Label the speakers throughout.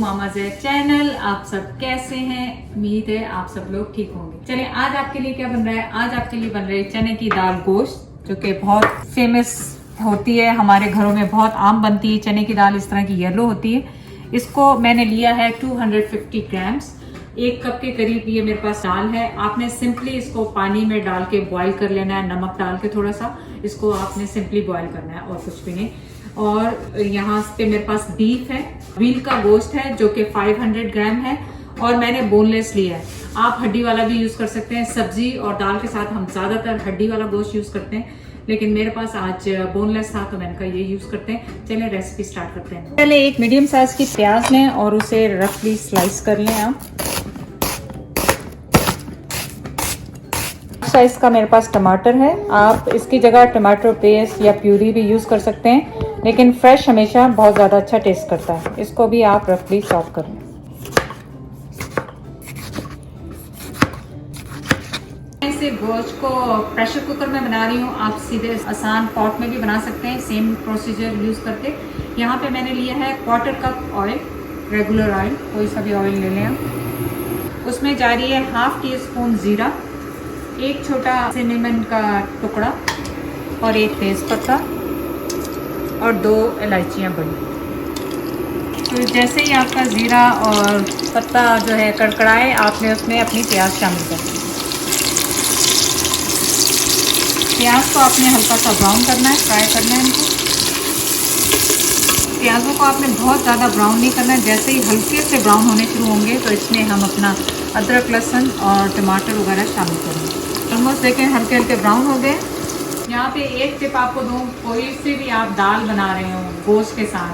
Speaker 1: मामा ज़ैद channel. आप सब कैसे हैं? उम्मीद है आप सब लोग ठीक होंगे। चलिए आज आपके लिए क्या बन रहा है। आज आपके लिए बन रही है चने की दाल गोश्त, जो कि बहुत फेमस होती है, हमारे घरों में बहुत आम बनती है। चने की दाल इस तरह की येलो होती है। इसको मैंने लिया है 250 ग्राम्स, 1 कप के करीब ये मेरे पास दाल है। आपने सिंपली इसको पानी में डाल के बॉईल कर लेना है, नमक डाल के थोड़ा सा इसको आपने सिंपली बॉईल करना है और कुछ भी नहीं। और यहाँ पे मेरे पास बीफ है, व्हील का गोश्त है जो कि 500 ग्राम है और मैंने बोनलेस लिया है। आप हड्डी वाला भी यूज कर सकते हैं। सब्जी और दाल के साथ हम ज्यादातर हड्डी वाला गोश्त यूज करते हैं, लेकिन मेरे पास आज बोनलेस था तो मैंने कहा ये यूज करते हैं। चलिए रेसिपी स्टार्ट करते हैं। पहले एक मीडियम साइज की प्याज लें और उसे रफली स्लाइस कर लें। आप साइज का मेरे पास टमाटर है, आप इसकी जगह टमाटर पेस्ट या प्यूरी भी यूज कर सकते हैं, लेकिन फ्रेश हमेशा बहुत ज़्यादा अच्छा टेस्ट करता है। इसको भी आप रफली चॉप कर लें। इसे गोश्त को प्रेशर कुकर में बना रही हूँ, आप सीधे आसान पॉट में भी बना सकते हैं, सेम प्रोसीजर यूज करके। यहाँ पे मैंने लिया है 1/4 कप ऑयल, रेगुलर ऑयल, कोई सा भी ऑयल ले लें आप। उसमें जा रही है 1/2 टीस्पून जीरा, 1 छोटा सिनेमन का टुकड़ा और 1 तेज़पत्ता और 2 इलायचियाँ बड़ी। तो जैसे ही आपका ज़ीरा और पत्ता जो है कड़कड़ाए, आपने उसमें अपनी प्याज शामिल कर दी। प्याज को आपने हल्का सा ब्राउन करना है, फ्राई करना है इनको। प्याज़ों को आपने बहुत ज़्यादा ब्राउन नहीं करना है। जैसे ही हल्के से ब्राउन होने शुरू होंगे तो इसमें हम अपना अदरक, लहसुन और टमाटर वगैरह शामिल करेंगे। ऑलमोस्ट देखें हल्के हल्के ब्राउन हो गए। यहाँ पे एक टिप आपको दूँ, कोई से भी आप दाल बना रहे हो गोश्त के साथ,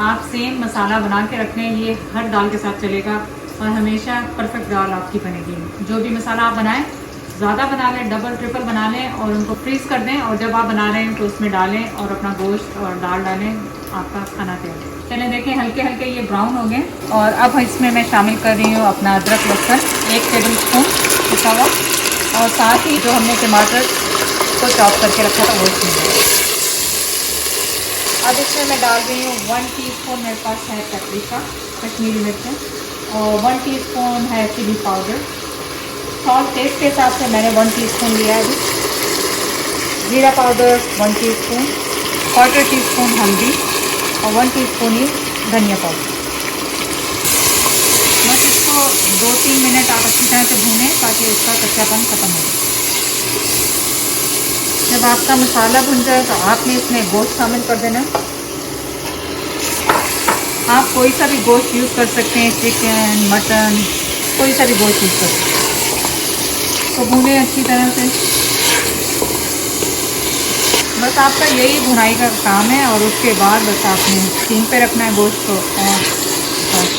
Speaker 1: आप सेम मसाला बना के रख लें। ये हर दाल के साथ चलेगा और हमेशा परफेक्ट दाल आपकी बनेगी। जो भी मसाला आप बनाएं ज़्यादा बना लें, डबल ट्रिपल बना लें और उनको फ्रीज़ कर दें, और जब आप बना रहे हैं तो उसमें डालें और अपना गोश्त और दाल डालें, आपका खाना तैयार। चलें देखें हल्के हल्के ये ब्राउन हो गए और अब इसमें मैं शामिल कर रही हूँ अपना अदरक, लहसुन 1 टेबल स्पून पिसा हुआ, और साथ ही जो हमने टमाटर को चॉप करके रखा था वो इसमें। अब इसमें मैं डाल रही हूँ 1 टीस्पून मेरे पास है पेपरिका, कश्मीरी मिर्च, और 1 टीस्पून है चिली पाउडर। सॉल्ट टेस्ट के हिसाब से मैंने 1 टीस्पून लिया है अभी। जीरा पाउडर 1 टीस्पून, 1/4 टीस्पून हल्दी और 1 टीस्पून ही धनिया पाउडर। बस इसको 2-3 मिनट आप अच्छी तरह से भूनें ताकि इसका कच्चापन खत्म हो जाए। जब आपका मसाला भुन जाए तो आपने इसमें गोश्त शामिल कर देना। आप कोई सा भी गोश्त यूज़ कर सकते हैं, चिकन, मटन, कोई सा भी गोश्त यूज़ कर सकते हैं। तो भूनें अच्छी तरह से। बस आपका यही भुनाई का काम है और उसके बाद बस आपने स्टीम पे रखना है गोश्त को। और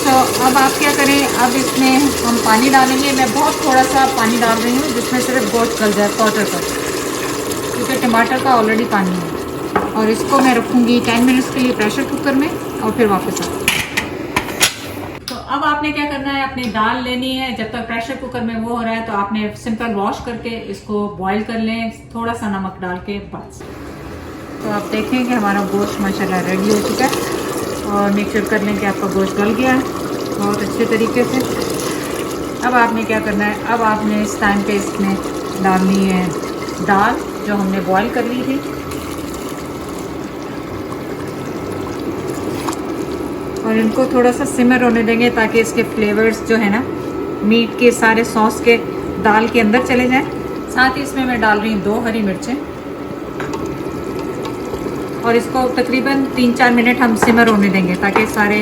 Speaker 1: तो अब आप क्या करें, अब इसमें हम पानी डालेंगे। मैं बहुत थोड़ा सा पानी डाल रही हूँ जिसमें सिर्फ गोश्त गल जाए, 1/4 कप, क्योंकि टमाटर का ऑलरेडी पानी है। और इसको मैं रखूँगी 10 मिनट्स के लिए प्रेशर कुकर में और फिर वापस आऊँ। तो अब आपने क्या करना है, अपनी दाल लेनी है। जब तक प्रेशर कुकर में वो हो रहा है तो आपने सिंपल वॉश करके इसको बॉईल कर लें, थोड़ा सा नमक डाल के बस। तो आप देखें कि हमारा गोश्त माशाल्लाह रेडी हो चुका है, और मेक श्योर कर लें कि आपका गोश्त गल गया है बहुत अच्छे तरीके से। अब आपने क्या करना है, अब आपने इस टाइम पे इसमें डालनी है दाल जो हमने बॉईल कर ली थी। और इनको थोड़ा सा सिमर होने देंगे ताकि इसके फ्लेवर्स जो है ना मीट के सारे सॉस के दाल के अंदर चले जाएं। साथ ही इसमें मैं डाल रही हूँ 2 हरी मिर्चें और इसको तकरीबन 3-4 मिनट हम सिमर होने देंगे ताकि सारे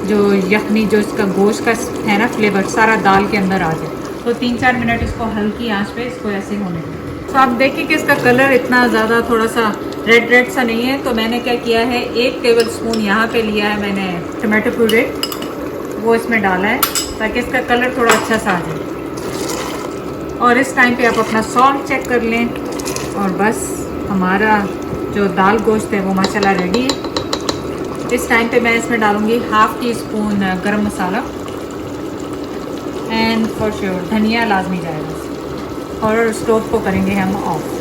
Speaker 1: जो यखनी जो इसका गोश्त का है ना फ्लेवर सारा दाल के अंदर आ जाए। तो 3-4 मिनट इसको हल्की आंच पे इसको ऐसे होने दें। तो आप देखिए कि इसका कलर इतना ज़्यादा थोड़ा सा रेड सा नहीं है। तो मैंने क्या किया है, 1 टेबल स्पून यहाँ पे लिया है मैंने टमाटो प्यूरी, वो इसमें डाला है ताकि इसका कलर थोड़ा अच्छा सा आ जाए। और इस टाइम पे आप अपना सॉल्ट चेक कर लें। और बस हमारा जो दाल गोश्त है वो माशाल्लाह रेडी है। इस टाइम पे मैं इसमें डालूँगी 1/2 टीस्पून गरम मसाला, एंड फॉर श्योर धनिया लाजमी जाएगा। और स्टोव को करेंगे हम ऑफ।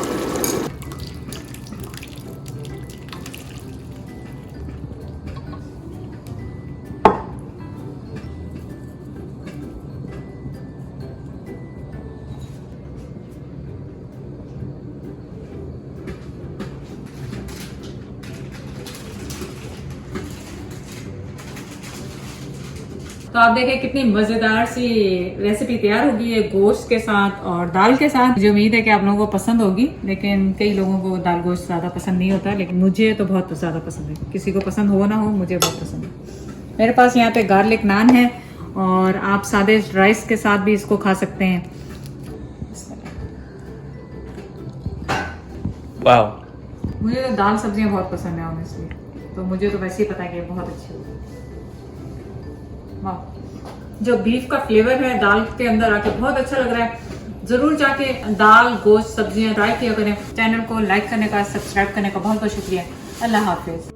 Speaker 1: तो आप देखें कितनी मजेदार सी रेसिपी तैयार होगी है गोश्त के साथ और दाल के साथ। मुझे उम्मीद है कि आप लोगों को पसंद होगी, लेकिन कई लोगों को दाल गोश्त ज्यादा पसंद नहीं होता, लेकिन मुझे तो बहुत ज्यादा पसंद है। किसी को पसंद हो ना हो, मुझे बहुत पसंद है। मेरे पास यहाँ पे गार्लिक नान है और आप सादे राइस के साथ भी इसको खा सकते हैं।
Speaker 2: वाओ,
Speaker 1: मुझे तो दाल सब्जियां बहुत पसंद है ऑनेस्टली, तो मुझे तो वैसे ही पता है कि बहुत अच्छी होगी। वाह, जो बीफ का फ्लेवर है दाल के अंदर आके बहुत अच्छा लग रहा है। जरूर जाके दाल गोश्त सब्जियां ट्राई किया करें। चैनल को लाइक करने का, सब्सक्राइब करने का बहुत बहुत शुक्रिया। अल्लाह हाफिज।